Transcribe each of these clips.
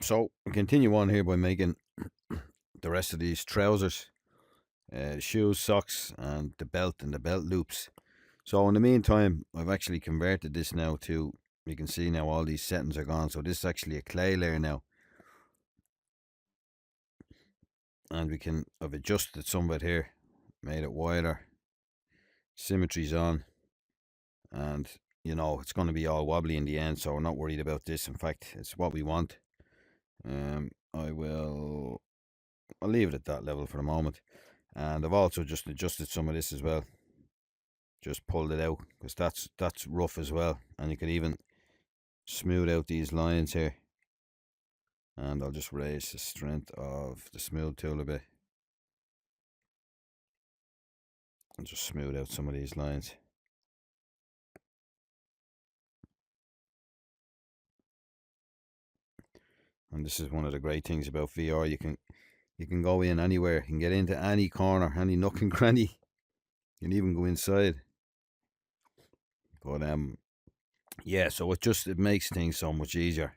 So we continue on here by making the rest of these trousers, shoes, socks, and the belt and the belt loops. So in the meantime, I've actually converted this now to, you can see now all these settings are gone. So this is actually a clay layer now. And I've adjusted some of it here, made it wider, symmetry's on, and it's going to be all wobbly in the end, so we're not worried about this. In fact, it's what we want. I'll leave it at that level for the moment. And I've also just adjusted some of this as well. Just pulled it out because that's rough as well, and you could even smooth out these lines here. And I'll just raise the strength of the smooth tool a bit and just smooth out some of these lines. And this is one of the great things about VR. You can go in anywhere. You can get into any corner, any nook and cranny. You can even go inside. But yeah. So it makes things so much easier.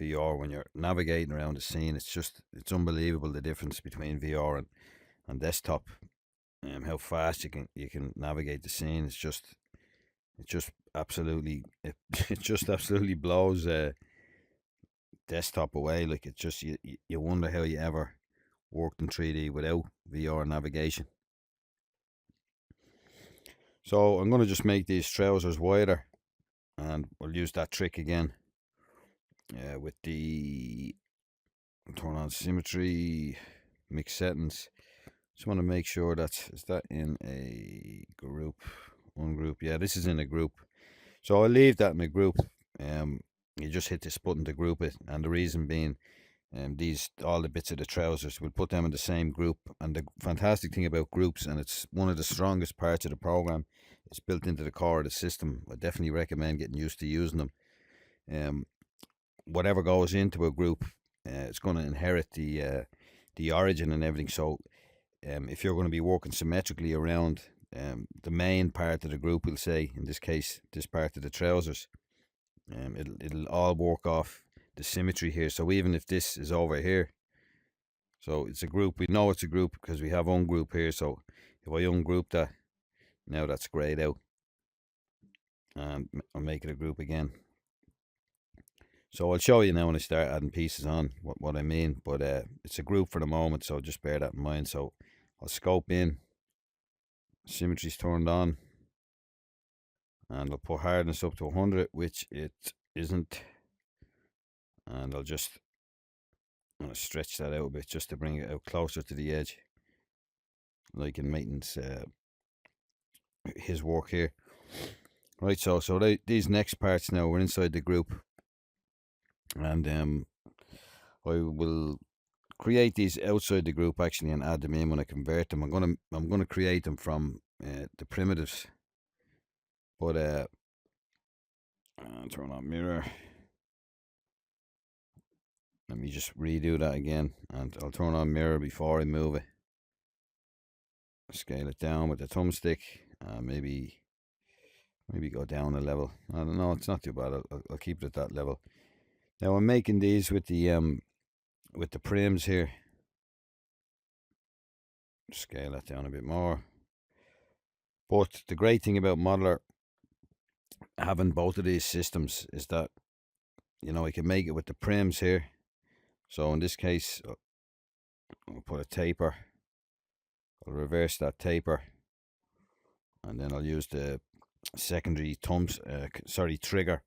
VR when you're navigating around the scene. It's unbelievable the difference between VR and desktop. How fast you can navigate the scene. It just absolutely it just absolutely blows desktop away. Like it's just you wonder how you ever worked in 3D without VR navigation. So I'm going to just make these trousers wider, and we'll use that trick again with the turn on symmetry, mix settings. Just want to make sure is that in a group, one group. Yeah, this is in a group. So I'll leave that in a group. You just hit this button to group it, and the reason being, all the bits of the trousers, we'll put them in the same group. And the fantastic thing about groups, and it's one of the strongest parts of the program, it's built into the core of the system. I definitely recommend getting used to using them. Whatever goes into a group, it's going to inherit the origin and everything. So if you're going to be working symmetrically around the main part of the group, we'll say, in this case, this part of the trousers, it'll all work off the symmetry here. So even if this is over here, so it's a group, we know it's a group because we have ungroup here. So if I ungroup that, now that's grayed out, and I'll make it a group again. So I'll show you now when I start adding pieces on what I mean, but it's a group for the moment, so just bear that in mind. So I'll scope in, symmetry's turned on, and I'll put hardness up to 100, which it isn't, and I'm going to stretch that out a bit just to bring it out closer to the edge, like in Maiten's his work here. Right, so these next parts now, we're inside the group, and I will create these outside the group actually and add them in when I convert them. I'm gonna create them from the primitives, but turn on mirror. Let me just redo that again, and I'll turn on mirror before I move it. Scale it down with the thumbstick. Maybe go down a level. I don't know. It's not too bad. I'll keep it at that level. Now I'm making these with the prims here. Scale that down a bit more. But the great thing about Modeler having both of these systems is that I can make it with the prims here. So in this case, I'll put a taper. I'll reverse that taper, and then I'll use the secondary trigger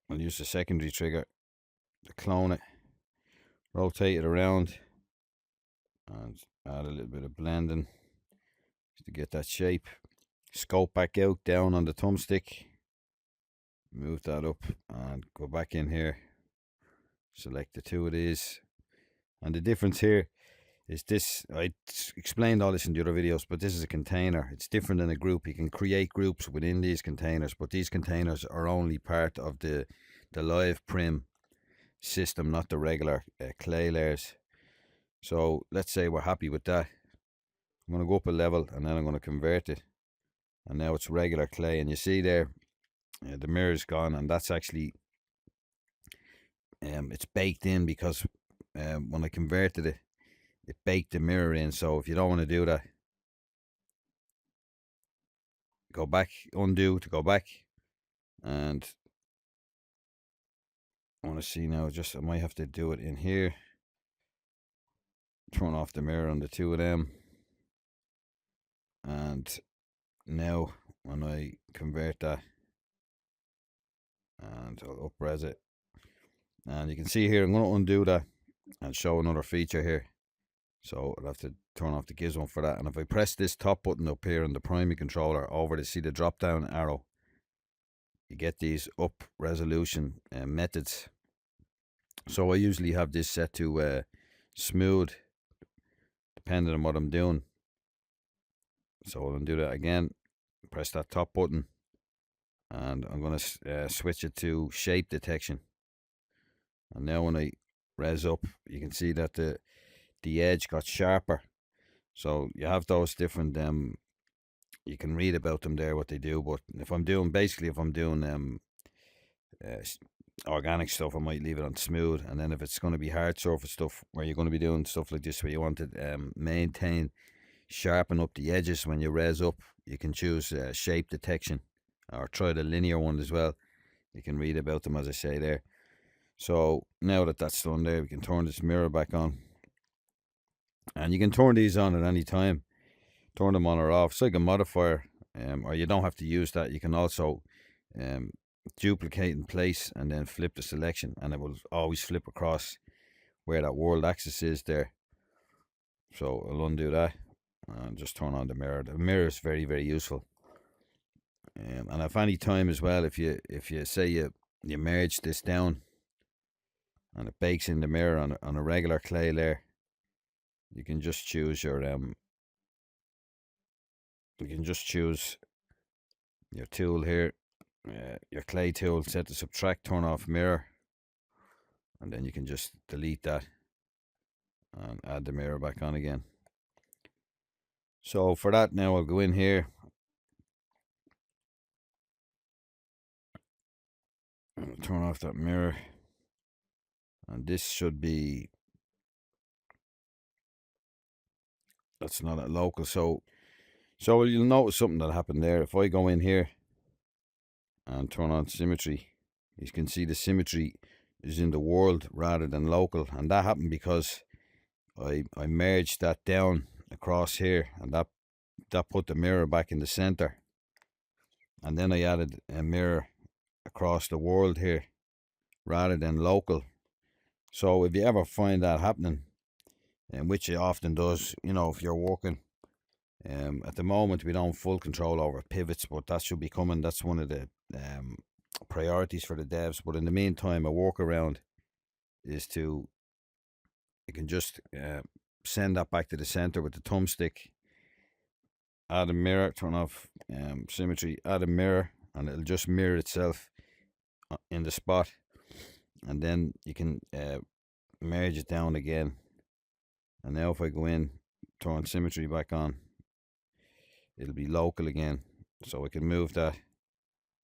I'll use the secondary trigger to clone it, rotate it around, and add a little bit of blending to get that shape. Scope back out down on the thumbstick, move that up, and go back in here. Select the two of these, and the difference here is this. I explained all this in the other videos, but this is a container. It's different than a group. You can create groups within these containers, but these containers are only part of the live prim system, not the regular clay layers. So let's say we're happy with that. I'm going to go up a level, and then I'm going to convert it, and now it's regular clay. And you see there, the mirror's gone, and that's actually it's baked in because when I converted it, it baked the mirror in. So if you don't want to do that, go back, undo to go back, and I want to see now. Just I might have to do it in here. Turn off the mirror on the two of them, and now when I convert that, and I'll up-res it, and you can see here I'm going to undo that and show another feature here. So I'll have to turn off the gizmo for that. And if I press this top button up here on the primary controller over to see the drop down arrow, you get these up resolution methods. So I usually have this set to smooth, depending on what I'm doing. So I'll undo that again, press that top button, and I'm going to switch it to shape detection. And now when I res up, you can see that the edge got sharper. So you have those different you can read about them there, what they do. But if I'm doing organic stuff, I might leave it on smooth. And then if it's going to be hard surface stuff, where you're going to be doing stuff like this, where you want to sharpen up the edges when you res up, you can choose shape detection, or try the linear one as well. You can read about them, as I say there. So now that that's done there, we can turn this mirror back on. And you can turn these on at any time. Turn them on or off. It's like a modifier, or you don't have to use that. You can also duplicate in place and then flip the selection, and it will always flip across where that world axis is there. So I'll undo that and just turn on the mirror. The mirror is very, very useful. And if any time as well, if you say you merge this down and it bakes in the mirror on a regular clay layer, you can just choose your tool here, your clay tool, set to subtract, turn off mirror, and then you can just delete that and add the mirror back on again. So for that, now I'll go in here and turn off that mirror, and this should be, that's not a local. So you'll notice something that happened there. If I go in here and turn on symmetry, you can see the symmetry is in the world rather than local, and that happened because I merged that down across here, and that put the mirror back in the center. And then I added a mirror across the world here rather than local. So if you ever find that happening, and which it often does, if you're working, at the moment we don't have full control over pivots, but that should be coming. That's one of the priorities for the devs. But in the meantime, a workaround is you can just send that back to the center with the thumbstick, add a mirror, turn off symmetry, add a mirror, and it'll just mirror itself in the spot. And then you can merge it down again. And now if I go in, turn symmetry back on, it'll be local again. So I can move that,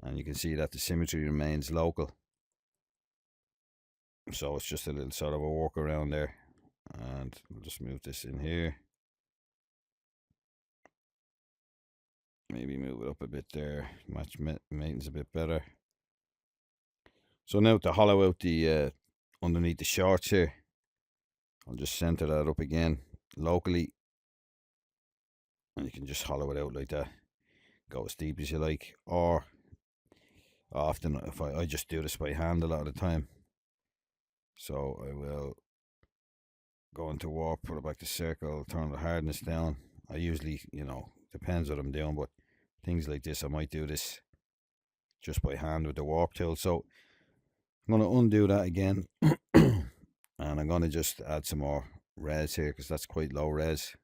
and you can see that the symmetry remains local. So it's just a little sort of a workaround there. And we'll just move this in here. Maybe move it up a bit there. Match maintenance a bit better. So now to hollow out the underneath the shorts here, I'll just center that up again locally, and you can just hollow it out like that. Go as deep as you like, or often if I just do this by hand a lot of the time. So I will go into warp, put it back to circle, turn the hardness down. I usually, depends what I'm doing, but things like this, I might do this just by hand with the warp tool. So I'm going to undo that again, and I'm going to just add some more res here, because that's quite low res.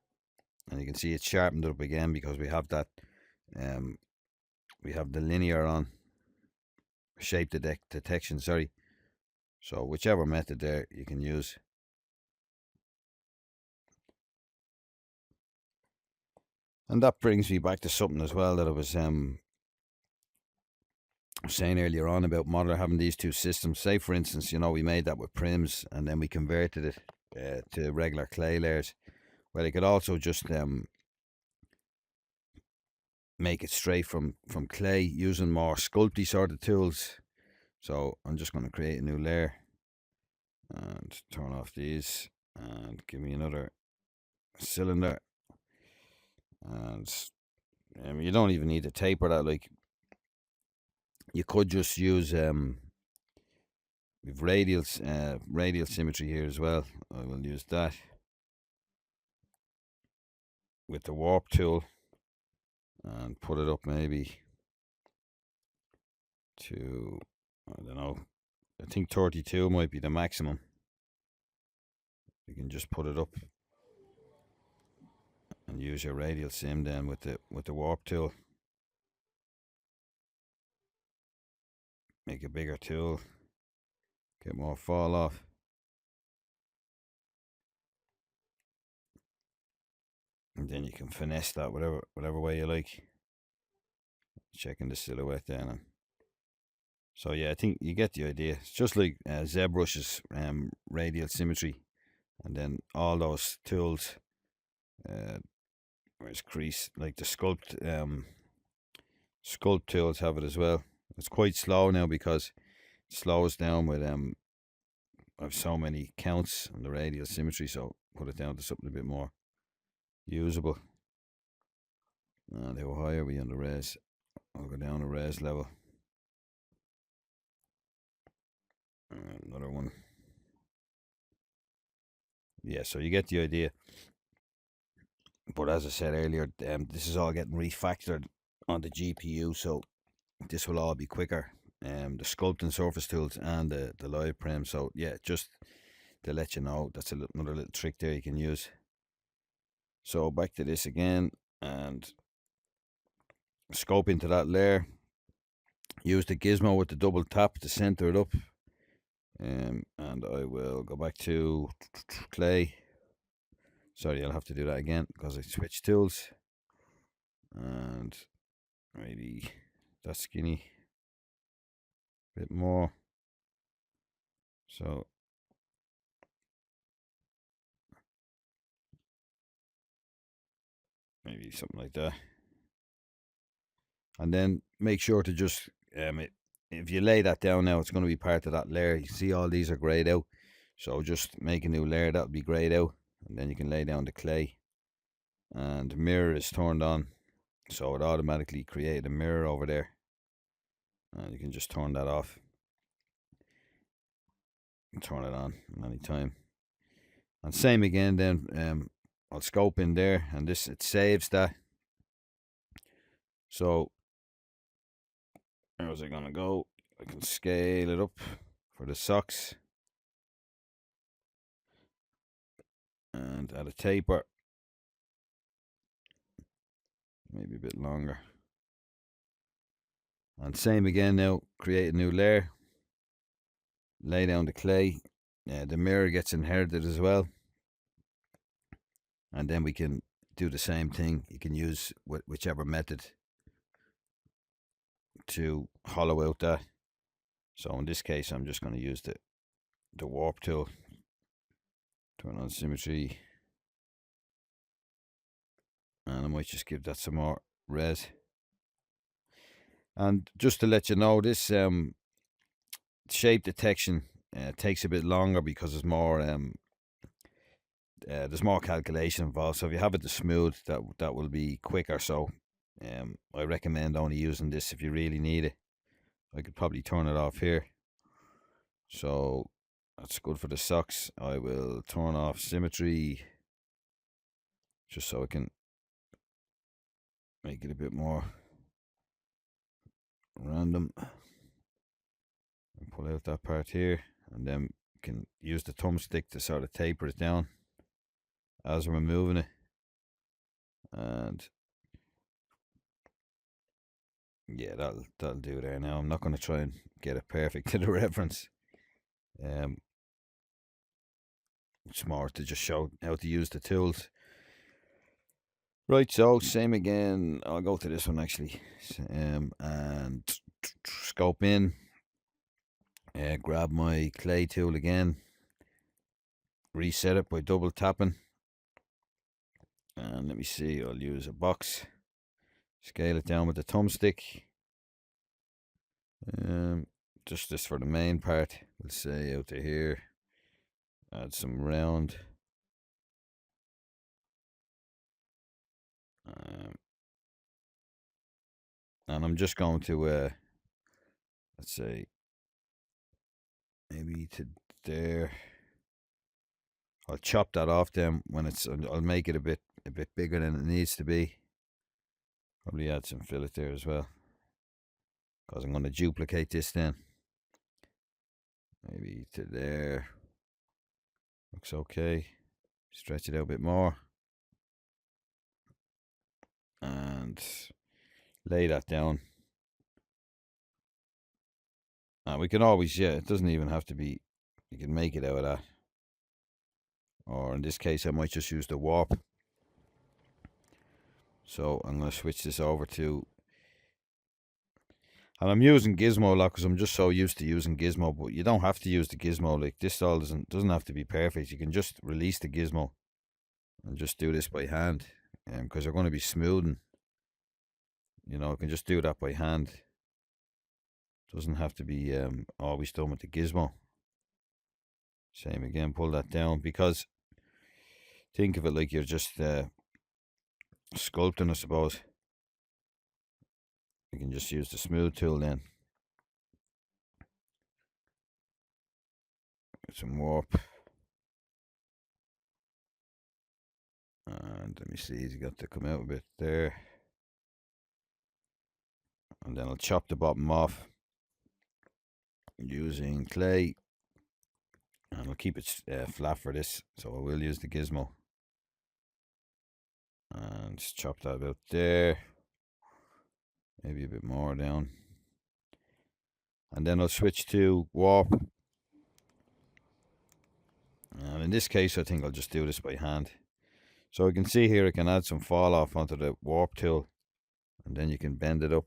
And you can see it's sharpened up again because we have that, we have the linear on, shape detection, sorry. So whichever method there you can use. And that brings me back to something as well that I was was saying earlier on about Modeler having these two systems. Say, for instance, we made that with prims and then we converted it to regular clay layers. Well, you could also just make it straight from clay using more sculpty sort of tools. So I'm just going to create a new layer and turn off these and give me another cylinder. And you don't even need to taper that. Like, you could just use we've radial symmetry here as well. I will use that with the warp tool and put it up maybe to, I don't know, I think 32 might be the maximum. You can just put it up and use your radial sim then with the warp tool. Make a bigger tool, get more fall off. And then you can finesse that whatever way you like. Checking the silhouette then. So yeah, I think you get the idea. It's just like ZBrush's radial symmetry, and then all those tools. Where's crease? Like the sculpt tools have it as well. It's quite slow now because it slows down with I have so many counts on the radial symmetry, so put it down to something a bit more usable. And how high are we on the res? I'll go down a res level. Another one. Yeah, so you get the idea. But as I said earlier, this is all getting refactored on the GPU, so this will all be quicker. The sculpting surface tools and the live prim. So yeah, just to let you know, that's another little trick there you can use. So back to this again and scope into that layer. Use the gizmo with the double tap to center it up. And I will go back to clay. Sorry, I'll have to do that again because I switched tools. And maybe that skinny a bit more. So maybe something like that. And then make sure to just if you lay that down now, it's going to be part of that layer. You see all these are grayed out, so just make a new layer that'll be grayed out, and then you can lay down the clay. And mirror is turned on, so it automatically created a mirror over there, and you can just turn that off and turn it on anytime. And same again then, I'll scope in there, and it saves that. So how's it gonna go? I can scale it up for the socks and add a taper, maybe a bit longer. And same again now, create a new layer, lay down the clay. The mirror gets inherited as well, and then we can do the same thing. You can use whichever method to hollow out that. So in this case, I'm just going to use the warp tool. Turn on symmetry, and I might just give that some more res. And just to let you know, this shape detection takes a bit longer because there's more calculation involved. So if you have it to smooth, that will be quicker. So I recommend only using this if you really need it. I could probably turn it off here. So that's good for the socks. I will turn off symmetry just so I can make it a bit more random. And pull out that part here, and then you can use the thumbstick to sort of taper it down as we're moving it. And yeah, that'll do there. Now I'm not going to try and get it perfect to the reference. It's more to just show how to use the tools. Right, so same again. I'll go to this one actually, and scope in, grab my clay tool again, reset it by double tapping, and let me see, I'll use a box, scale it down with the thumbstick, just this for the main part, we'll say out to here, add some round, and I'm just going to, let's say, maybe to there. I'll chop that off then when I'll make it a bit bigger than it needs to be. Probably add some fillet there as well, because I'm going to duplicate this then. Maybe to there. Looks okay. Stretch it out a bit more. And lay that down. And we can always, it doesn't even have to be, you can make it out of that. Or in this case, I might just use the warp. So I'm going to switch this over to, and I'm using gizmo a lot because I'm just so used to using gizmo, but you don't have to use the gizmo. Like, this style doesn't have to be perfect. You can just release the gizmo and just do this by hand, because you're going to be smoothing. You know, I can just do that by hand. Doesn't have to be always done with the gizmo. Same again, pull that down, because think of it like you're just sculpting, I suppose. You can just use the smooth tool then. Get some warp. And let me see, he's got to come out a bit there. And then I'll chop the bottom off using clay. And I'll keep it flat for this, so I will use the gizmo. And just chop that about there. Maybe a bit more down. And then I'll switch to warp. And in this case, I think I'll just do this by hand. So you can see here, I can add some fall off onto the warp tool. And then you can bend it up.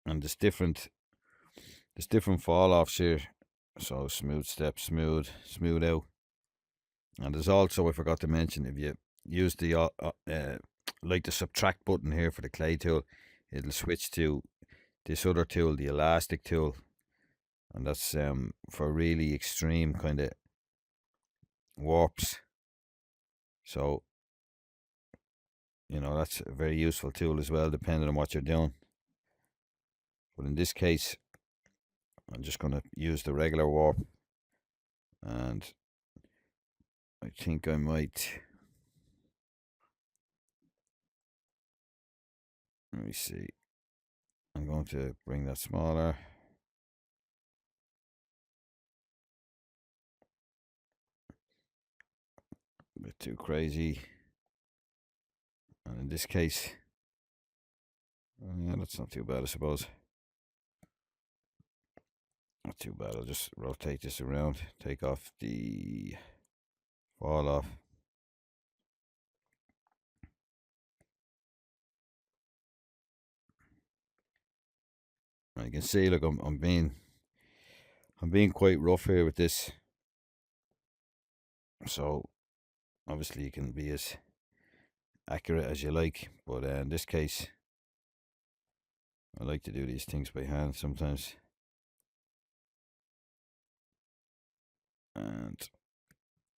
And there's different fall offs here. So smooth step, smooth out. And there's also, I forgot to mention, if you use the like the subtract button here for the clay tool, it'll switch to this other tool, the elastic tool, and that's for really extreme kind of warps. So, you know, that's a very useful tool as well, depending on what you're doing. But in this case, I'm just going to use the regular warp, and I think I might, let me see, I'm going to bring that smaller. A bit too crazy. And in this case, yeah, that's not too bad, I suppose. Not too bad. I'll just rotate this around, take off the fall off. And you can see, look, I'm being quite rough here with this. So obviously you can be as accurate as you like, but in this case, I like to do these things by hand sometimes. And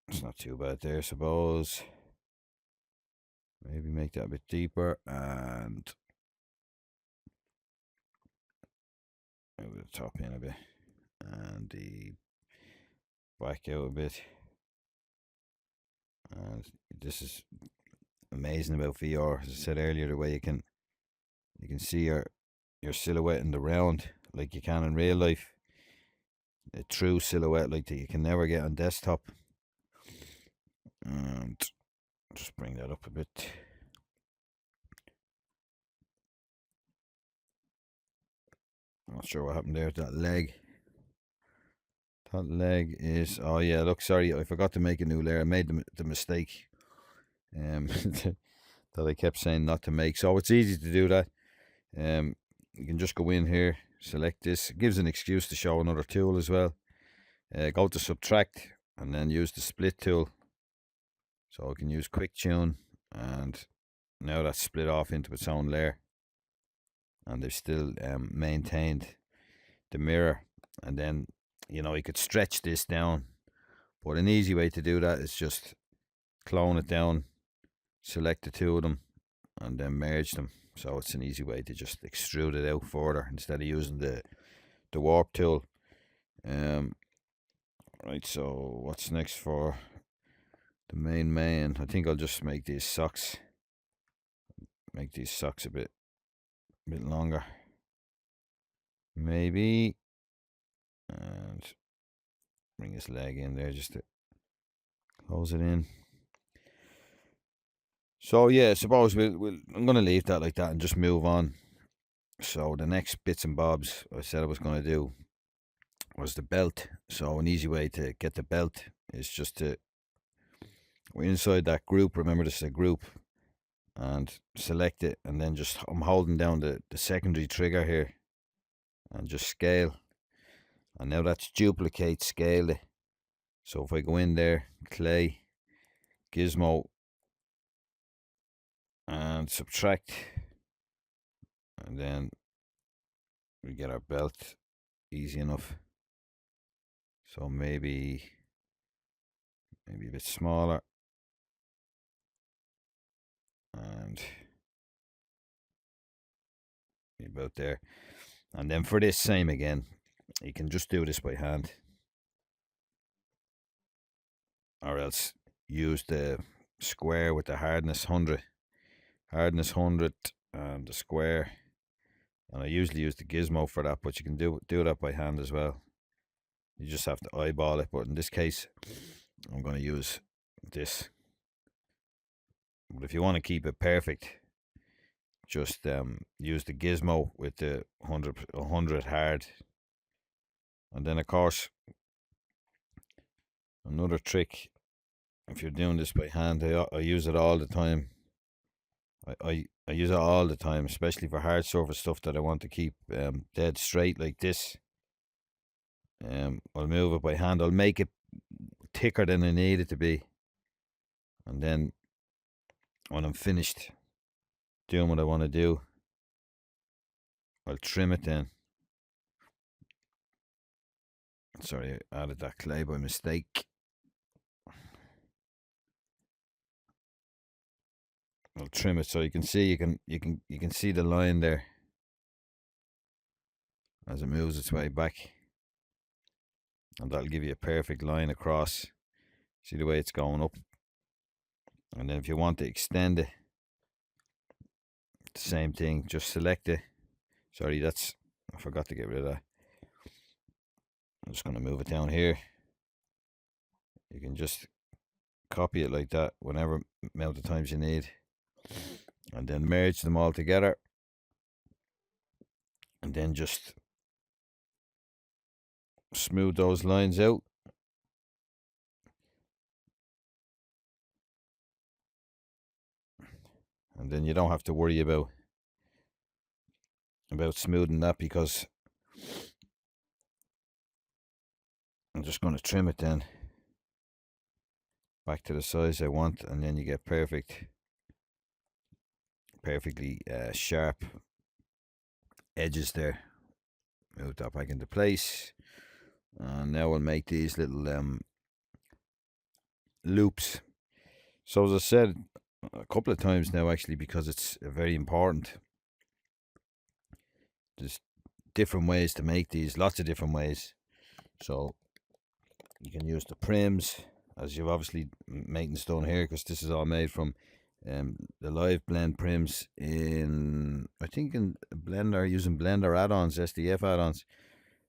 it's not too bad there, I suppose. Maybe make that a bit deeper and move the top in a bit and the back out a bit. And this is amazing about VR, as I said earlier, the way you can see your silhouette in the round like you can in real life. A true silhouette like that you can never get on desktop. And just bring that up a bit. Not sure what happened there with that leg. That leg is, oh yeah, look, sorry, I forgot to make a new layer. I made the mistake that I kept saying not to make. So it's easy to do that. You can just go in here, select this. It gives an excuse to show another tool as well. Go to subtract and then use the split tool. So I can use quick tune, and now that's split off into its own layer, and they've still maintained the mirror. And then, you know, you could stretch this down, but an easy way to do that is just clone it down, select the two of them, and then merge them. So it's an easy way to just extrude it out further instead of using the warp tool. Right, so what's next for the main? I think I'll just make these socks. Make these socks a bit longer, maybe, and bring his leg in there just to close it in. So yeah, suppose I'm gonna leave that like that and just move on. So the next bits and bobs I said I was gonna do was the belt. So an easy way to get the belt is just to, we're inside that group. Remember, this is a group, and select it, and then just I'm holding down the secondary trigger here, and just scale. And now that's duplicate scale it. So if I go in there, clay, gizmo, and subtract, and then we get our belt, easy enough. So maybe a bit smaller, and about there. And then for this, same again, you can just do this by hand, or else use the square with the hardness 100, and the square. And I usually use the gizmo for that, but you can do that by hand as well. You just have to eyeball it, but in this case I'm going to use this. But if you want to keep it perfect, just use the gizmo with the 100 hard. And then of course, another trick, if you're doing this by hand, I use it all the time. I use it all the time, especially for hard surface stuff that I want to keep dead straight like this. I'll move it by hand. I'll make it thicker than I need it to be, and then when I'm finished doing what I want to do, I'll trim it then. Sorry, I added that clay by mistake. I'll trim it so you can see, you can see the line there as it moves its way back, and that'll give you a perfect line across. See the way it's going up. And then if you want to extend it, the same thing, just select it. Sorry, I forgot to get rid of that. I'm just going to move it down here. You can just copy it like that whenever amount of times you need, and then merge them all together, and then just smooth those lines out. And then you don't have to worry about smoothing that, because I'm just going to trim it then back to the size I want, and then you get perfectly sharp edges there. Move that back into place, and now we'll make these little loops. So as I said a couple of times now, actually, because it's very important, there's different ways to make these, lots of different ways. So you can use the prims, as you've obviously maintenance done here, because this is all made from the live blend prims in, I think, in Blender, using Blender add-ons, SDF add-ons.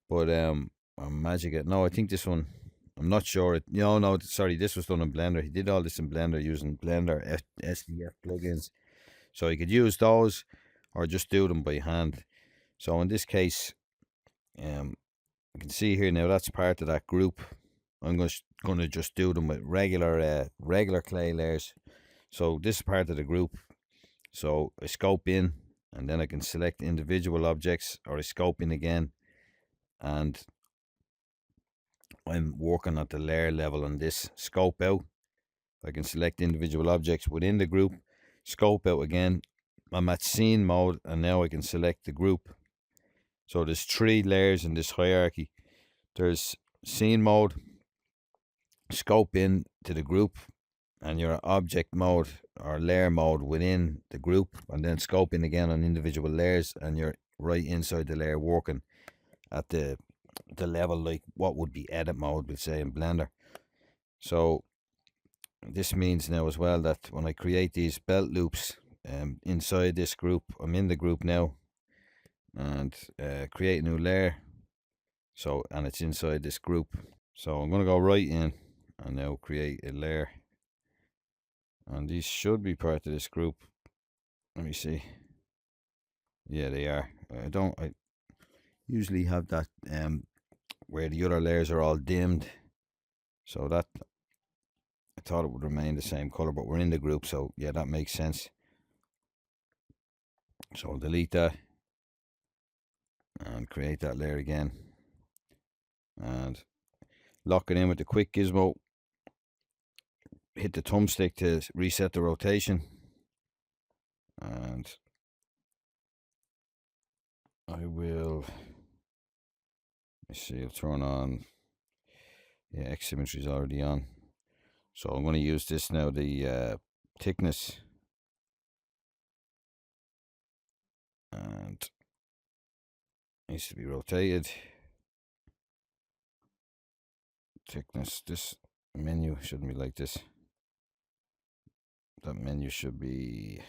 But Magic, no, I think this one, I'm not sure. No, sorry, this was done in Blender. He did all this in Blender using Blender SDF plugins. So you could use those or just do them by hand. So in this case, you can see here now, that's part of that group. I'm going to just do them with regular clay layers. So this is part of the group. So I scope in, and then I can select individual objects, or I scope in again, and I'm working at the layer level on this. Scope out, I can select individual objects within the group, scope out again, I'm at scene mode, and now I can select the group. So there's 3 layers in this hierarchy. There's scene mode, scope in to the group, and your object mode or layer mode within the group, and then scope in again on individual layers, and you're right inside the layer working at the level like what would be edit mode, we'll say, in Blender. So this means now as well that when I create these belt loops inside this group, I'm in the group now, and create a new layer, so, and it's inside this group. So I'm going to go right in and now create a layer, and these should be part of this group. Let me see. Yeah, they are. I usually have that where the other layers are all dimmed, so that I thought it would remain the same color, but we're in the group, so yeah, that makes sense. So I'll delete that and create that layer again, and lock it in with the quick gizmo. Hit the thumbstick to reset the rotation, and I will, let's see, I'll turn on, yeah, X symmetry is already on. So I'm going to use this now, the thickness, and needs to be rotated. Thickness, this menu shouldn't be like this. That menu shouldn't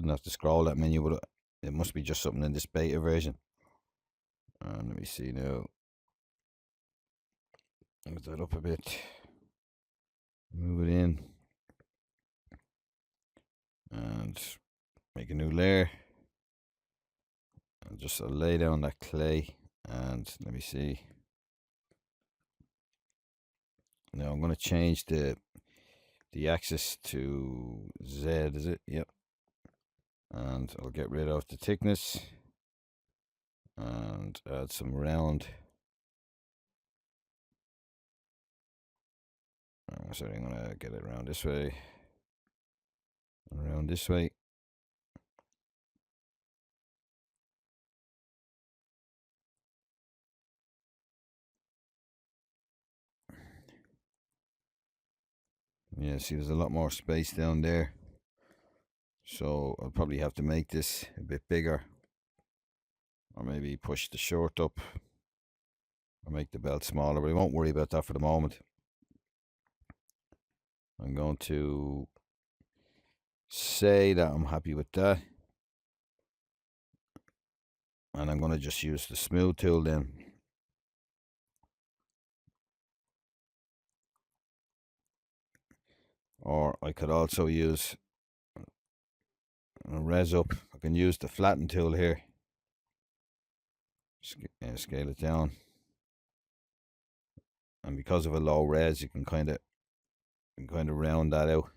have to scroll that menu, but it must be just something in this beta version. And let me see now. Move that up a bit. Move it in. And make a new layer. And just lay down that clay. And let me see. Now I'm going to change the axis to Z, is it? Yep. And I'll get rid of the thickness and add some round. Sorry, I'm going to get it around this way. Around this way. Yeah, see, there's a lot more space down there. So I'll probably have to make this a bit bigger. Or maybe push the short up. Or make the belt smaller, but I won't worry about that for the moment. I'm going to say that I'm happy with that. And I'm going to just use the smooth tool then. Or I could also use a res up. I can use the flatten tool here. Scale it down. And because of a low res, you can kind of round that out.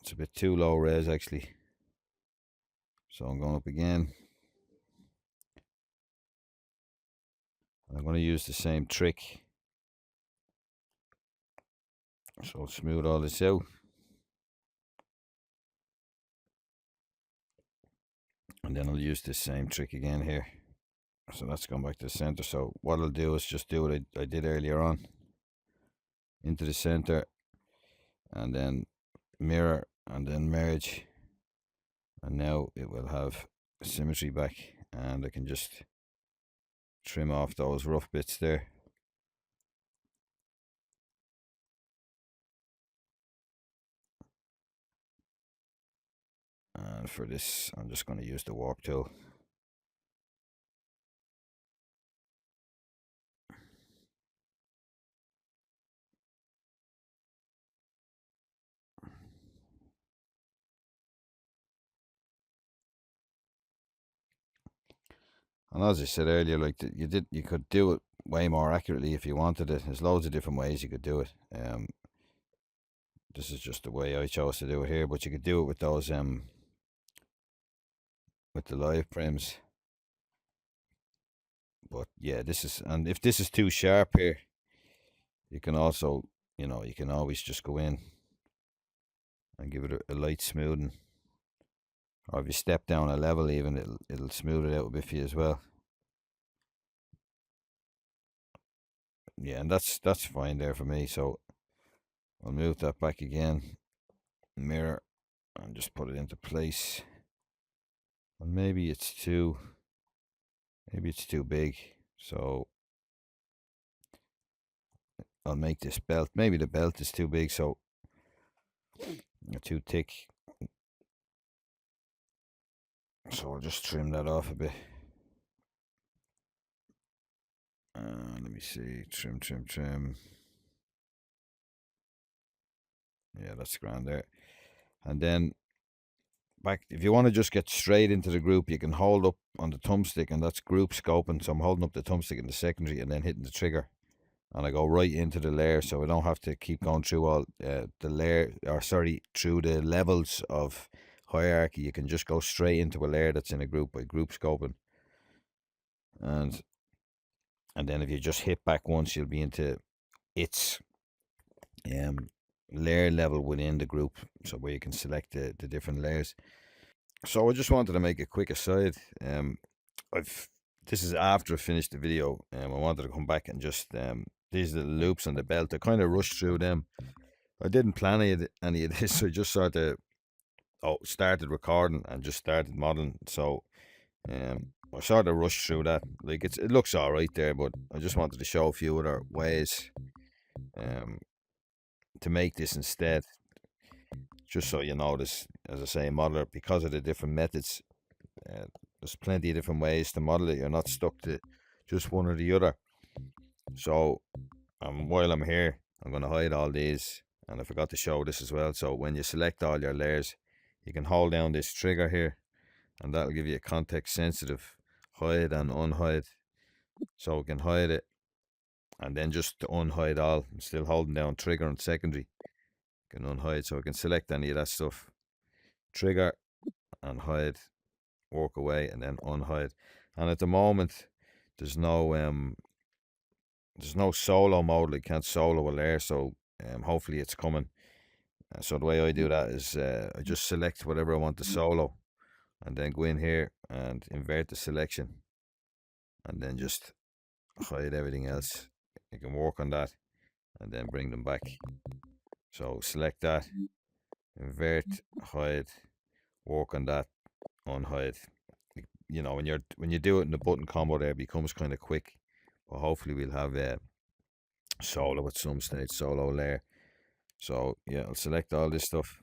It's a bit too low res actually. So I'm going up again. I'm going to use the same trick. So I'll smooth all this out. And then I'll use this same trick again here. So that's gone back to the center. So what I'll do is just do what I did earlier on. Into the center. And then mirror. And then merge. And now it will have symmetry back. And I can just trim off those rough bits there. And for this, I'm just going to use the warp tool. And as I said earlier, like you could do it way more accurately if you wanted it. There's loads of different ways you could do it. This is just the way I chose to do it here, but you could do it with those with the live frames. But yeah, this is, and if this is too sharp here, you can also, you can always just go in and give it a light smoothing. Or if you step down a level even, it'll smooth it out a bit for you as well. Yeah, and that's fine there for me. So I'll move that back again, mirror, and just put it into place. And maybe it's too big. So I'll make this belt. Maybe the belt is too big, so too thick. So I'll just trim that off a bit. Let me see. Trim. Yeah, that's grand there. And then back, if you want to just get straight into the group, you can hold up on the thumbstick, and that's group scoping. So I'm holding up the thumbstick in the secondary and then hitting the trigger, and I go right into the layer, so I don't have to keep going through all through the levels of hierarchy. You can just go straight into a layer that's in a group by group scoping, and then if you just hit back once, you'll be into its layer level within the group, so where you can select the different layers. So I just wanted to make a quick aside. I've This is after I finished the video. I wanted to come back and just these little loops on the belt. I kind of rushed through them. I didn't plan any of this. So I just sort of started recording and just started modeling. So I sort of rushed through that. Like it looks all right there, but I just wanted to show a few other ways um, to make this instead. Just so you know, this, as I say, modeler, because of the different methods, there's plenty of different ways to model it. You're not stuck to just one or the other. So while I'm here, I'm going to hide all these, and I forgot to show this as well. So when you select all your layers, you can hold down this trigger here, and that'll give you a context sensitive hide and unhide. So we can hide it, and then just to unhide all, I'm still holding down trigger and secondary, can unhide, so I can select any of that stuff, trigger and hide, walk away, and then unhide. And at the moment, there's no solo mode. You can't solo a layer, so hopefully it's coming. So the way I do that is I just select whatever I want to solo, and then go in here and invert the selection, and then just hide everything else. You can work on that and then bring them back. So select that, invert, hide, work on that, unhide. When you do it in the button combo there, it becomes kind of quick. But hopefully we'll have a solo at some stage, solo layer. So yeah, I'll select all this stuff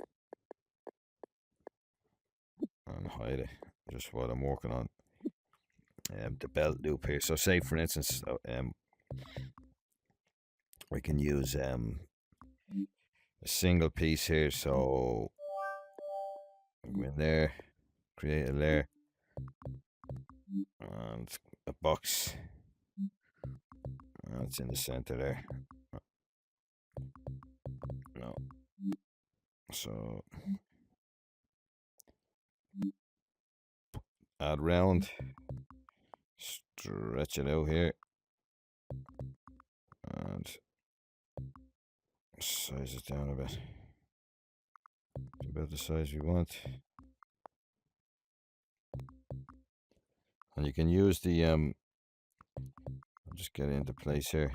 and hide it just while I'm working on the belt loop here. So say for instance, we can use a single piece here. So go in there, create a layer, and a box. It's in the center there. No. So add round, stretch it out here, and size it down a bit. It's about the size we want. And you can use the I'll just get it into place here.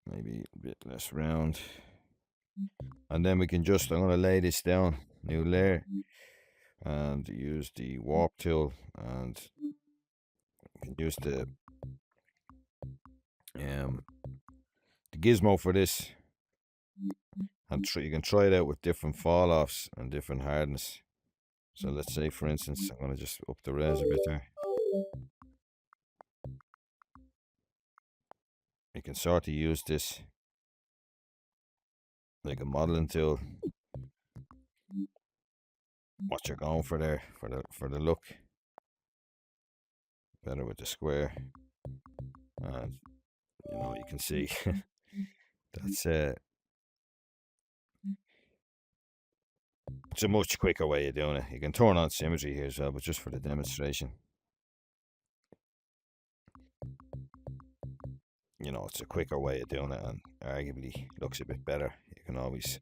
Maybe a bit less round. And then we can just, I'm going to lay this down, new layer, and use the warp tool, and you can use the gizmo for this, and you can try it out with different fall offs and different hardness. So let's say for instance, I'm going to just up the res a bit there. You can sort of use this like a modeling tool, what you're going for there, for the look. Better with the square, and you can see that's it's a much quicker way of doing it. You can turn on symmetry here as well, but just for the demonstration. You know, it's a quicker way of doing it, and arguably looks a bit better. You can always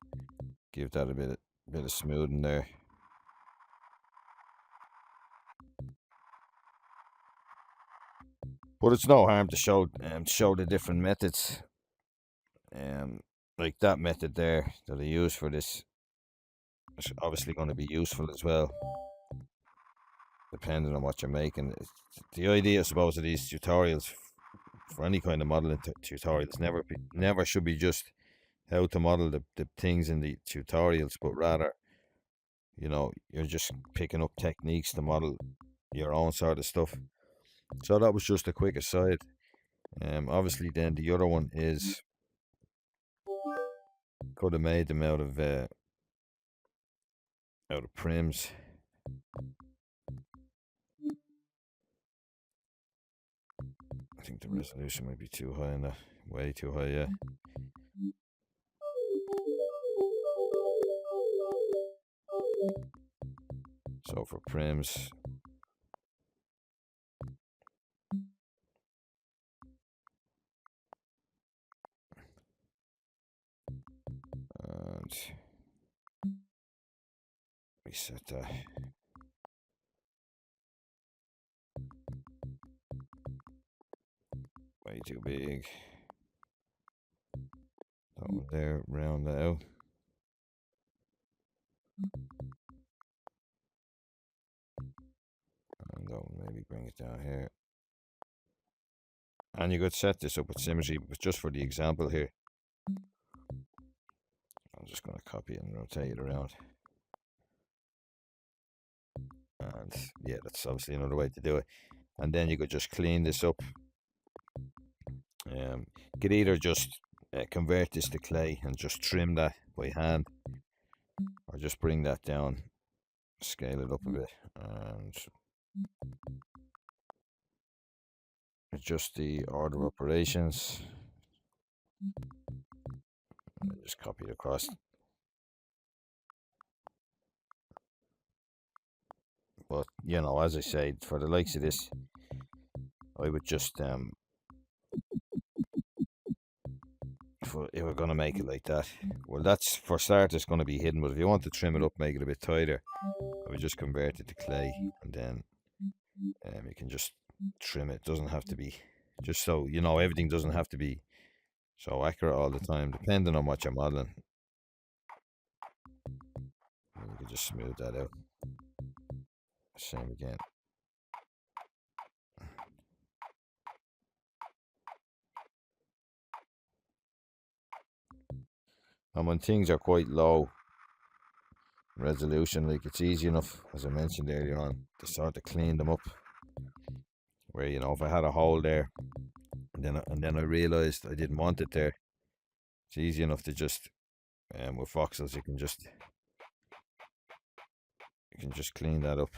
give that a bit of smoothing there. But it's no harm to show the different methods. Like that method there that I use for this is obviously going to be useful as well, depending on what you're making. The idea, I suppose, of these tutorials for any kind of modeling tutorials never should be just how to model the things in the tutorials, but rather, you know, you're just picking up techniques to model your own sort of stuff. So that was just a quick aside. Obviously, then the other one is could have made them out of prims. I think the resolution might be too high in that, way too high, yeah. So for prims, and reset that. Way too big. That one there, round that out. And that one, maybe bring it down here. And you could set this up with symmetry, but just for the example here, I'm just going to copy it and rotate it around. And yeah, that's obviously another way to do it. And then you could just clean this up. You could either just convert this to clay and just trim that by hand, or just bring that down, scale it up a bit, and adjust the order of operations. And just copy it across. But you know, as I said, for the likes of this, I would just if we're going to make it like that, well, that's for starters going to be hidden, but if you want to trim it up, make it a bit tighter, I would just convert it to clay, and then you can just trim it. It doesn't have to be, just so you know, everything doesn't have to be so accurate all the time, depending on what you're modeling. And you can just smooth that out. Same again. And when things are quite low resolution, like, it's easy enough, as I mentioned earlier on, to sort of clean them up. Where, you know, if I had a hole there, and then I realized I didn't want it there, it's easy enough to just with voxels you can just clean that up.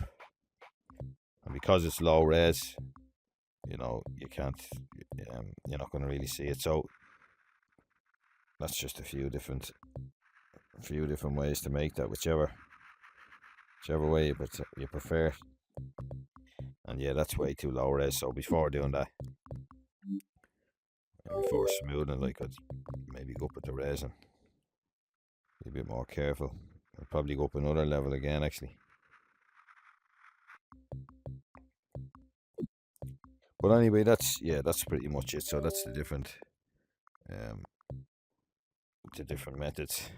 And because it's low res, you know, you can't, you're not going to really see it. So that's just a few different ways to make that, whichever way you prefer. And yeah, that's way too low res. So before doing that, before smoothing, like, I'd maybe go up with the res and be a bit more careful. I'd probably go up another level again, actually. But anyway, that's pretty much it. So that's the different methods.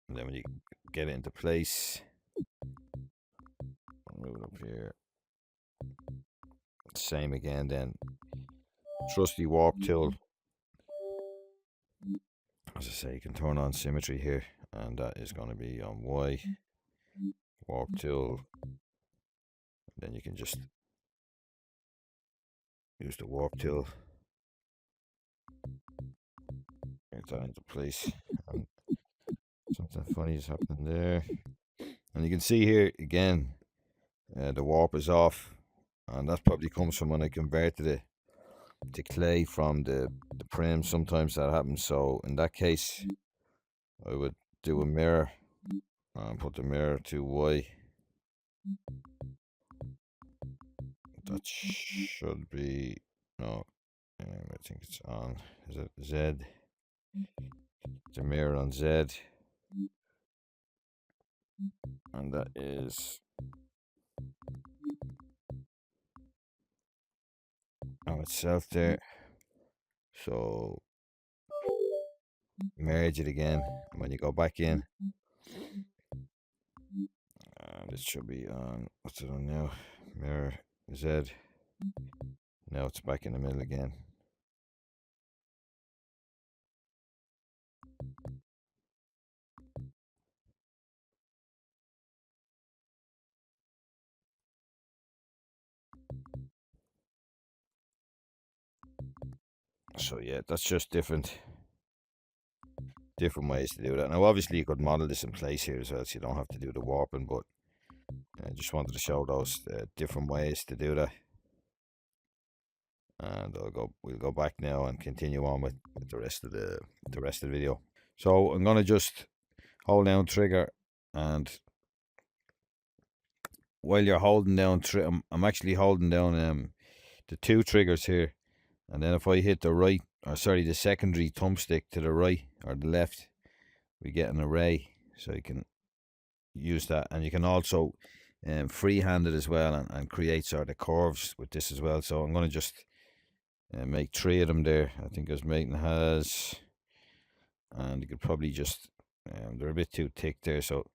And then when you get it into place, I'll move it up here. Same again then. Trusty warp tool. As I say, you can turn on symmetry here, and that is going to be on Y. Warp tool. Then you can just use the warp tool. Get that into place. And something funny is happening there. And you can see here again, the warp is off, and that probably comes from when I converted it to clay from the prim. Sometimes that happens. So in that case, I would do a mirror and put the mirror to Y. That should be, no, I think it's on, is it Z? The mirror on Z. And that is on itself there. So merge it again. And when you go back in, this should be on, what's it on now? Mirror Z. Now it's back in the middle again. So yeah, that's just different ways to do that. Now obviously you could model this in place here as well, so you don't have to do the warping, but I just wanted to show those different ways to do that. And we'll go back now and continue on with the rest of the video. So I'm gonna just hold down trigger, and while you're holding down I'm actually holding down the two triggers here, and then if I hit the right, or sorry, the secondary thumbstick to the right or the left, we get an array. So you can use that, and you can also freehand it as well, and create sort of curves with this as well. So I'm going to just make 3 of them there. I think as Maiden has, and you could probably just they're a bit too thick there, so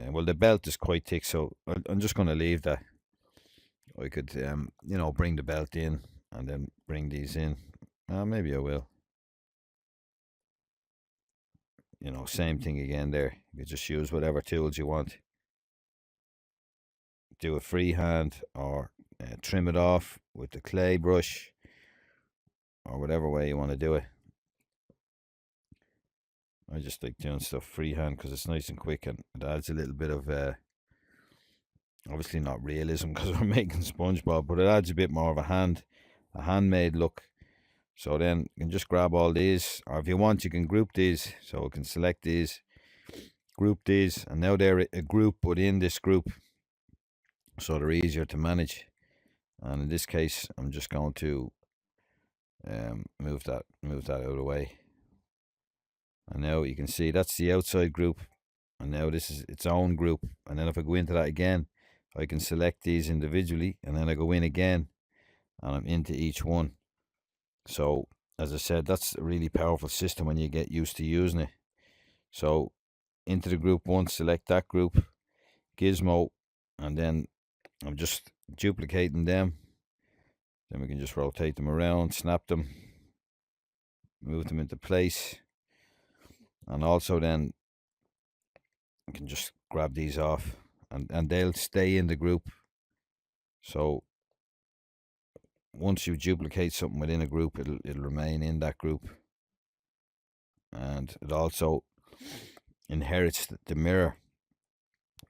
well, the belt is quite thick, so I'm just going to leave that. I could you know, bring the belt in and then bring these in. Maybe I will. You know, same thing again there. You just use whatever tools you want. Do a freehand, or trim it off with the clay brush, or whatever way you want to do it. I just like doing stuff freehand because it's nice and quick, and it adds a little bit of obviously not realism because we're making SpongeBob, but it adds a bit more of a handmade look. So then you can just grab all these, or if you want you can group these. So we can select these, group these, and now they're a group within this group, so they're easier to manage. And in this case I'm just going to move that out of the way. And now you can see that's the outside group, and now this is its own group. And then if I go into that again, I can select these individually, and then I go in again and I'm into each one. So as I said, that's a really powerful system when you get used to using it. So into the group one, select that group, gizmo, and then I'm just duplicating them. Then we can just rotate them around, snap them, move them into place. And also then you can just grab these off, and they'll stay in the group. So once you duplicate something within a group, it'll remain in that group. And it also inherits the mirror,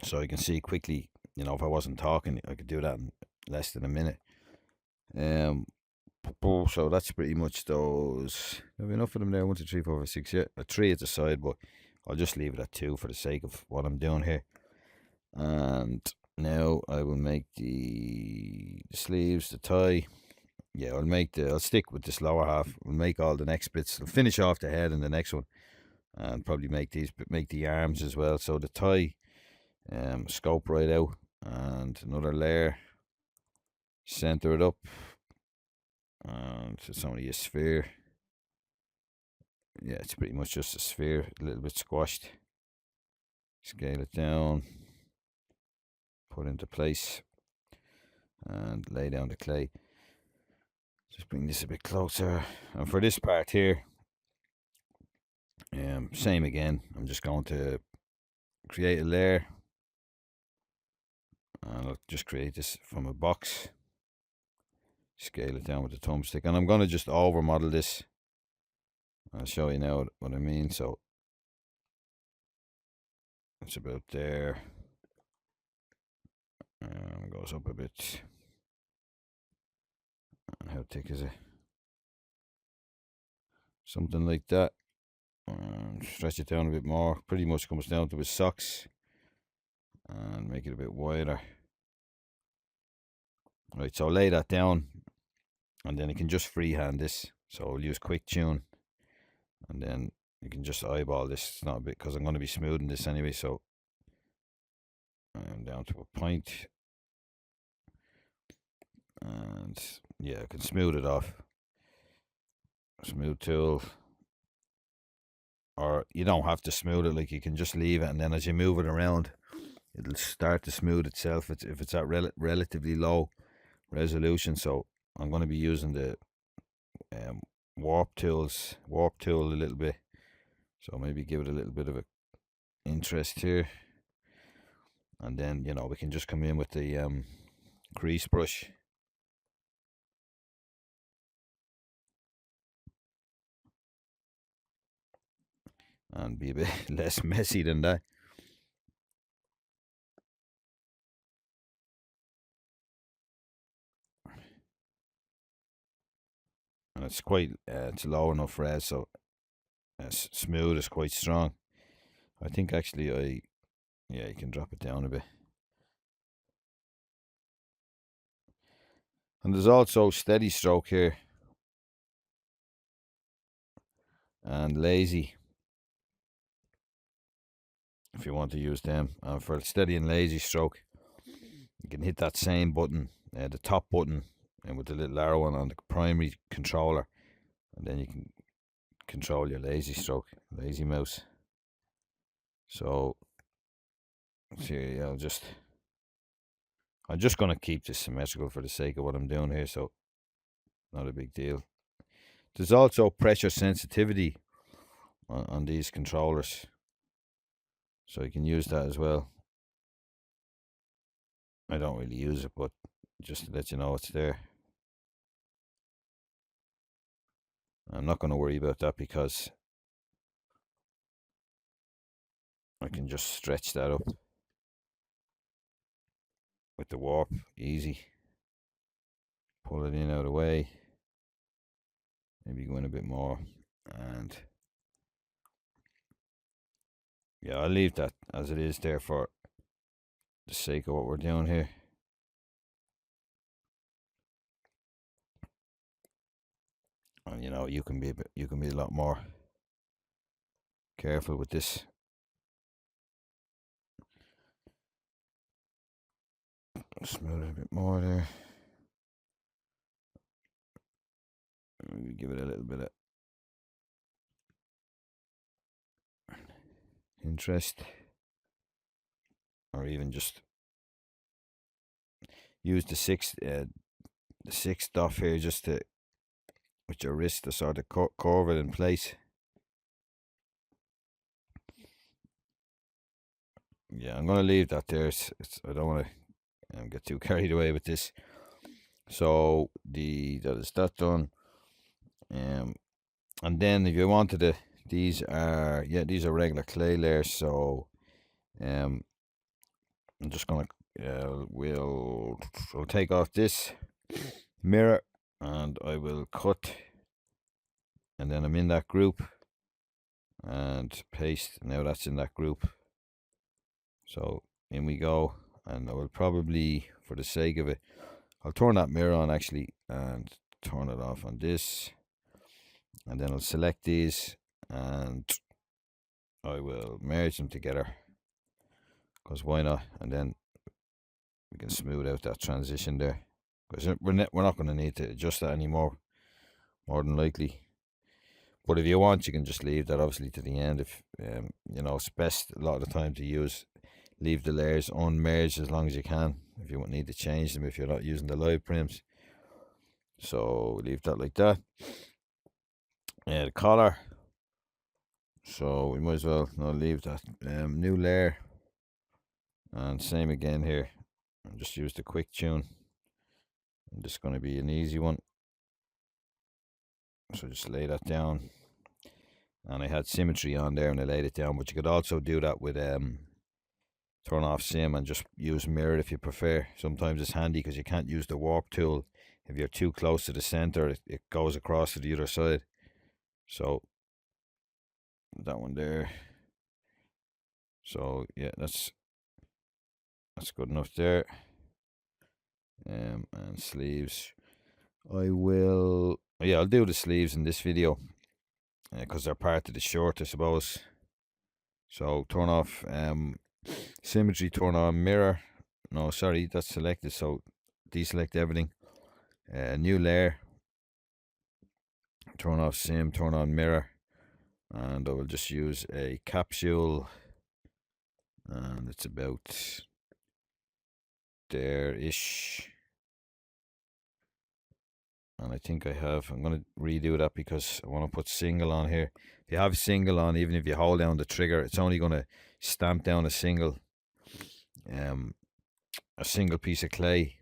so you can see quickly, you know, if I wasn't talking I could do that in less than a minute. So that's pretty much those. Have enough of them there? 1, 2, 3, 4, 5, 6. Yeah, a 3 at the side, but I'll just leave it at 2 for the sake of what I'm doing here. And now I will make the sleeves, the tie. Yeah, I'll stick with this lower half. We'll make all the next bits. I'll finish off the head in the next one, and probably make the arms as well. So the tie, scope right out, and another layer, center it up, and it's only a sphere. Yeah, it's pretty much just a sphere, a little bit squashed. Scale it down, put into place, and lay down the clay. Just bring this a bit closer. And for this part here, same again. I'm just going to create a layer, and I'll just create this from a box. Scale it down with the thumbstick, and I'm going to just over model this. I'll show you now what I mean. So it's about there, and it goes up a bit. And how thick is it? Something like that. and stretch it down a bit more. Pretty much comes down to his socks, and make it a bit wider. Right, so lay that down, and then you can just freehand this. So we'll use quick tune, and then you can just eyeball this. It's not a bit, because I'm going to be smoothing this anyway. So I'm down to a point, and yeah, I can smooth it off. Smooth tool, or you don't have to smooth it. Like, you can just leave it, and then as you move it around, it'll start to smooth itself. If it's at relatively low resolution. So I'm going to be using the warp tool a little bit. So maybe give it a little bit of a interest here, and then we can just come in with the crease brush. And be a bit less messy than that. And it's quite, it's low enough res, so smooth is quite strong. I think actually yeah, you can drop it down a bit. And there's also steady stroke here, and lazy, if you want to use them. And for steady and lazy stroke, you can hit that same button, the top button, and with the little arrow on the primary controller, and then you can control your lazy stroke, lazy mouse. So see, I'm just going to keep this symmetrical for the sake of what I'm doing here, so not a big deal. There's also pressure sensitivity on these controllers, so you can use that as well. I don't really use it, but just to let you know it's there. I'm not going to worry about that, because I can just stretch that up with the warp, easy. Pull it in out of the way, maybe go in a bit more, and yeah, I'll leave that as it is there for the sake of what we're doing here. And you can be a lot more careful with this. Smooth it a bit more there. Maybe give it a little bit of interest, or even just use the sixth dot here, just to, with your wrist, to sort of curve it in place. Yeah, I'm gonna leave that there. I don't want to get too carried away with this. So that is that done. And then if you wanted these are regular clay layers. So I'm just gonna I'll take off this mirror, and I will cut, and then I'm in that group, and paste. Now that's in that group. So in we go, and I will probably, for the sake of it, I'll turn that mirror on actually, and turn it off on this, and then I'll select these, and I will merge them together, because why not? And then we can smooth out that transition there, because we're not going to need to adjust that anymore, more than likely. But if you want, you can just leave that obviously to the end. If it's best a lot of the time to leave the layers unmerged as long as you can, if you won't need to change them if you're not using the live prims. So leave that like that. The collar, so we might as well not leave that. New layer, and same again here, and just use the quick tune, and this is going to be an easy one. So just lay that down, and I had symmetry on there and I laid it down, but you could also do that with turn off sim and just use mirror if you prefer. Sometimes it's handy because you can't use the warp tool if you're too close to the center. It goes across to the other side. So that one there. So yeah, that's good enough there. And sleeves, I'll do the sleeves in this video because they're part of the short, I suppose. So turn off symmetry, turn on mirror. No, sorry, that's selected. So deselect everything. New layer. Turn off sim, turn on mirror, and I will just use a capsule, and it's about there-ish. And I think I'm going to redo that because I want to put single on here. If you have single on, even if you hold down the trigger, it's only going to stamp down a single piece of clay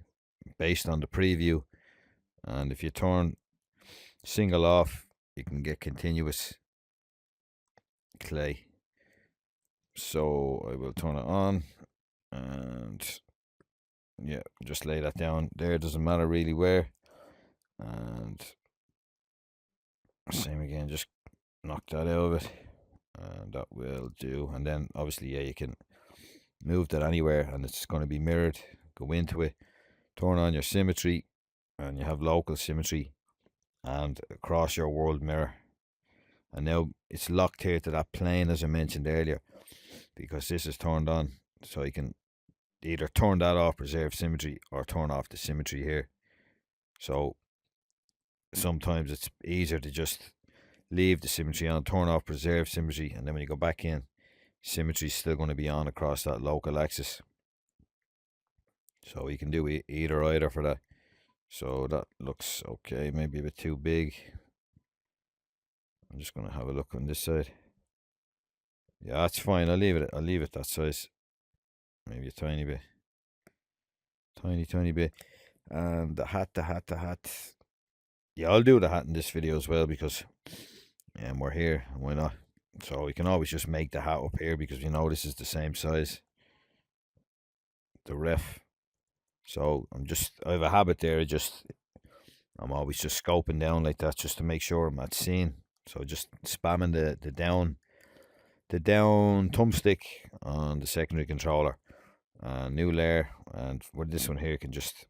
based on the preview. And if you turn single off, you can get continuous clay. So I will turn it on, and yeah, just lay that down there. Doesn't matter really where. And same again, just knock that out of it, and that will do. And then obviously, yeah, you can move that anywhere, and it's going to be mirrored. Go into it, turn on your symmetry, and you have local symmetry and across your world mirror. And now it's locked here to that plane as I mentioned earlier, because this is turned on. So you can either turn that off, preserve symmetry, or turn off the symmetry here. So sometimes it's easier to just leave the symmetry on, turn off preserve symmetry, and then when you go back in, symmetry is still going to be on across that local axis. So you can do either for that. So that looks okay, maybe a bit too big. I'm just going to have a look on this side. Yeah, that's fine. I'll leave it that size. Maybe a tiny bit. Tiny bit. And the hat. Yeah, I'll do the hat in this video as well because we're here. Why not? So we can always just make the hat up here because we know this is the same size. The ref. So I have a habit there. I'm always just scoping down like that just to make sure I'm at scene. So just spamming the down thumbstick on the secondary controller. New layer, and with this one here can just,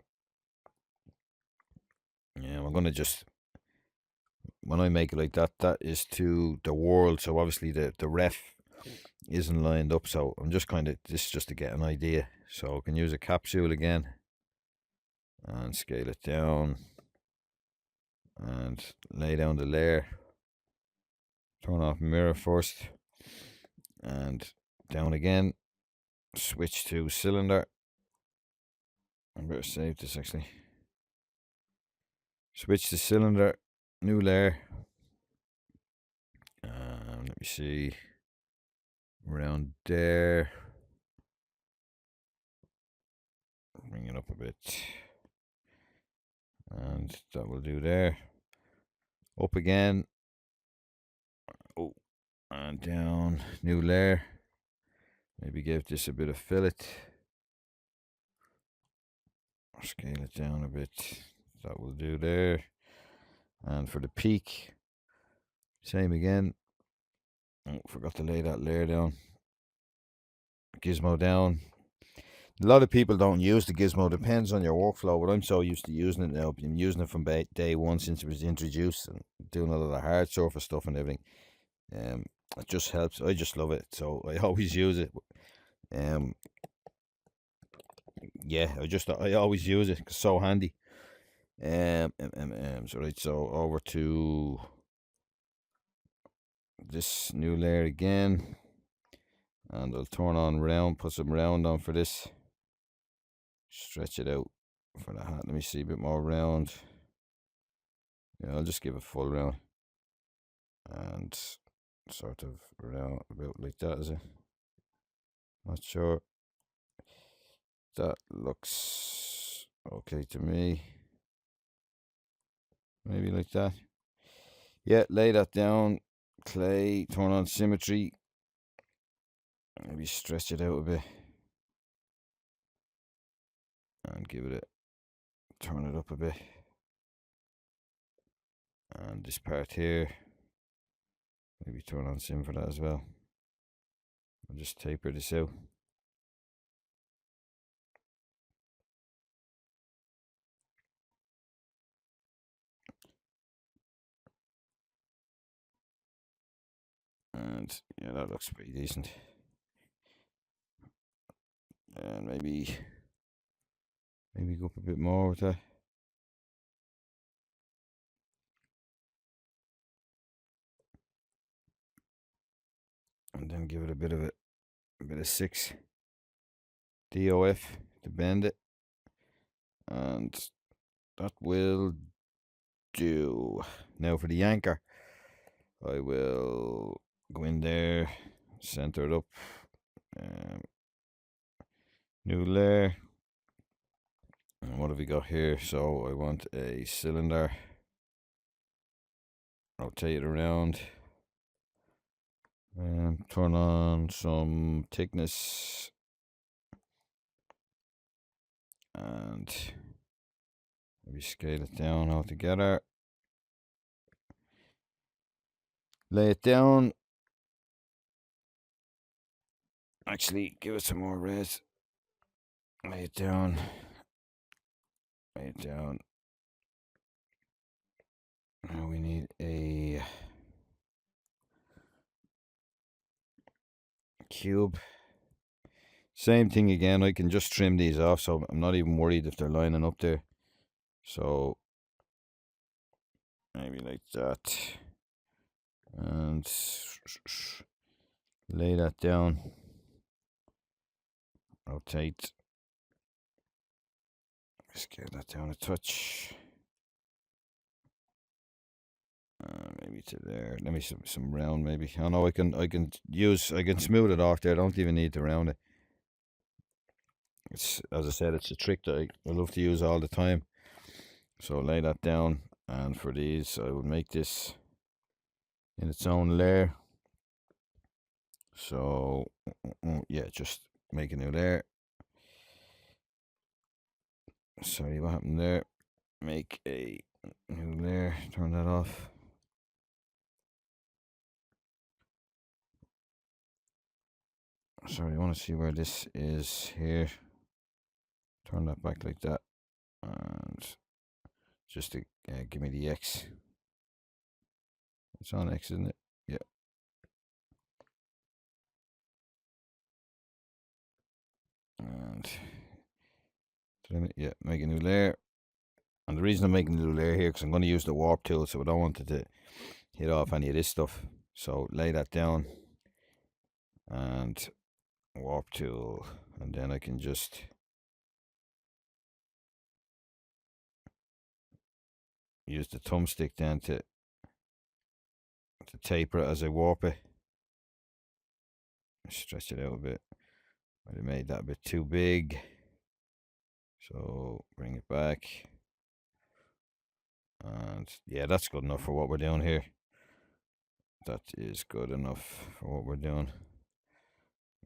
I'm gonna just, when I make it like that, that is to the world. So obviously the ref isn't lined up. So I'm just just to get an idea. So I can use a capsule again and scale it down and lay down the layer. Turn off mirror first and down again. Switch to cylinder. I better save this actually. Switch to cylinder, new layer. Let me see. Around there. Bring it up a bit. And that will do there. Up again. Oh, and down. New layer. Maybe give this a bit of fillet. Scale it down a bit. That will do there. And for the peak, same again. Oh, forgot to lay that layer down. Gizmo down. A lot of people don't use the gizmo. Depends on your workflow, but I'm so used to using it now. I've been using it from day one since it was introduced, and doing a lot of the hard surface stuff and everything. It just helps. I just love it, so I always use it. Yeah, I always use it. It's so handy. So right, so over to this new layer again, and I'll turn on round. Put some round on for this. Stretch it out for the hat. Let me see a bit more round. Yeah, I'll just give a full round and sort of round about like that, is it? Not sure. That looks okay to me. Maybe like that. Yeah, lay that down. Clay, turn on symmetry. Maybe stretch it out a bit. And give it turn it up a bit. And this part here, maybe turn on sim for that as well. I'll just taper this out. And yeah, that looks pretty decent. And maybe go up a bit more with that. And then give it a bit of 6 DOF to bend it. And that will do. Now for the anchor, I will go in there, center it up, new layer. And what have we got here? So I want a cylinder, rotate it around, and turn on some thickness, and maybe scale it down altogether. Lay it down. Actually, give it some more red. Lay it down. Lay it down. Now we need a cube. Same thing again. I can just trim these off, so I'm not even worried if they're lining up there. So maybe like that. And lay that down. Rotate. Scale that down a touch. Maybe to there. Let me some round maybe. Oh no, I can smooth it off there. I don't even need to round it. It's, as I said, it's a trick that I love to use all the time. So lay that down, and for these I would make this in its own layer. So yeah, just make a new layer. Sorry, what happened there? Make a new layer, turn that off. Sorry, I want to see where this is here. Turn that back like that, and just to give me the X. It's on X, isn't it? Yeah. And yeah, make a new layer. And the reason I'm making a new layer here, because I'm going to use the warp tool, so I don't want it to hit off any of this stuff. So lay that down, and warp tool, and then I can just use the thumbstick then to taper it as I warp it. Stretch it out a bit. I made that a bit too big, so bring it back. And yeah, that's good enough for what we're doing here. That is good enough for what we're doing.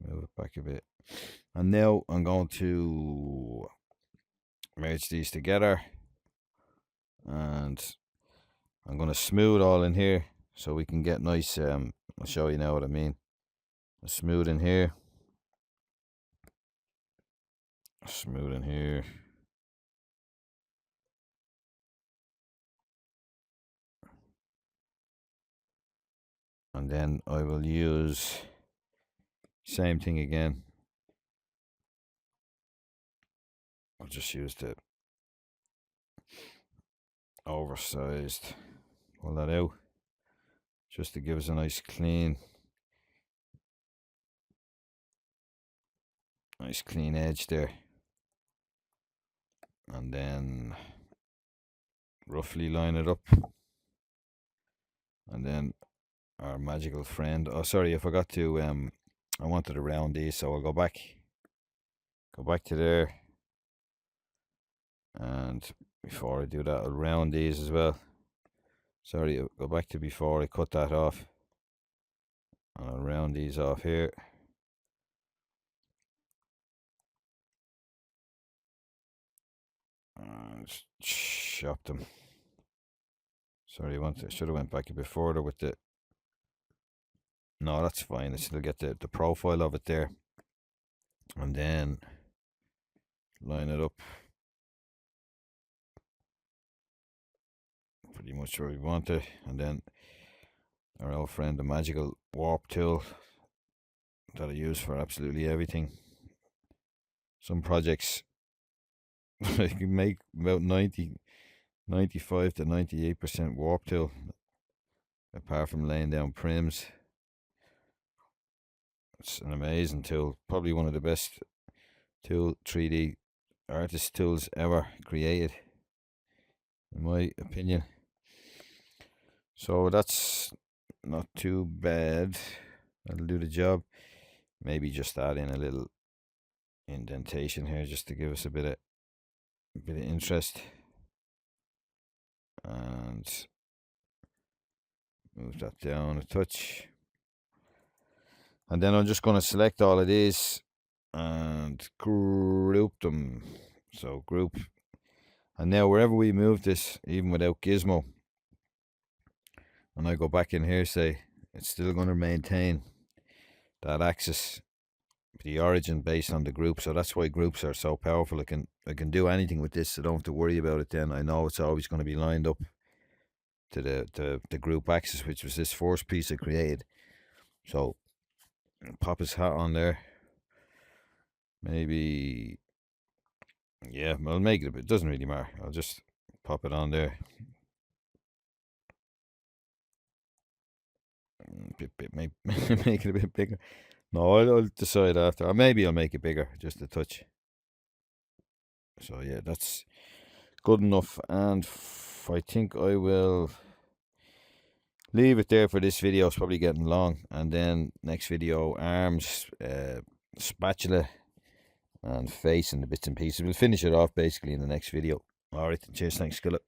Move it back a bit. And now I'm going to merge these together, and I'm going to smooth all in here so we can get nice, I'll show you now what I mean. Smooth in here. Smooth in here. And then I will use same thing again. I'll just use the oversized, pull that out, just to give us a nice clean edge there. And then roughly line it up. And then our magical friend, oh sorry, I forgot to, I wanted to round these, so I'll go back to there. And before I do that, I'll round these as well. Sorry, I'll go back to before I cut that off. And I'll round these off here. And chop them. Sorry, I should have went back a bit further with the No, that's fine. I still get the profile of it there. And then line it up pretty much where we want it. And then our old friend, the magical warp tool that I use for absolutely everything. Some projects I can make about 95 to 98% warp tool, apart from laying down prims. It's an amazing tool, probably one of the best 3D artist tools ever created, in my opinion. So that's not too bad. That'll do the job. Maybe just add in a little indentation here just to give us a bit of interest, and move that down a touch. And then I'm just going to select all of these and group them. So group. And now wherever we move this, even without gizmo, and I go back in here, say, it's still going to maintain that axis, the origin based on the group. So that's why groups are so powerful. I can do anything with this. I don't have to worry about it then. I know it's always going to be lined up to the group axis, which was this first piece I created. So pop his hat on there. Maybe, yeah, I'll make it a bit. It doesn't really matter. I'll just pop it on there. Make it a bit bigger. No, I'll decide after. Or maybe I'll make it bigger, just a touch. So yeah, that's good enough. And I think I will leave it there for this video. It's probably getting long. And then next video, arms, spatula, and face and the bits and pieces. We'll finish it off basically in the next video. Alright, cheers, thanks, Skillet.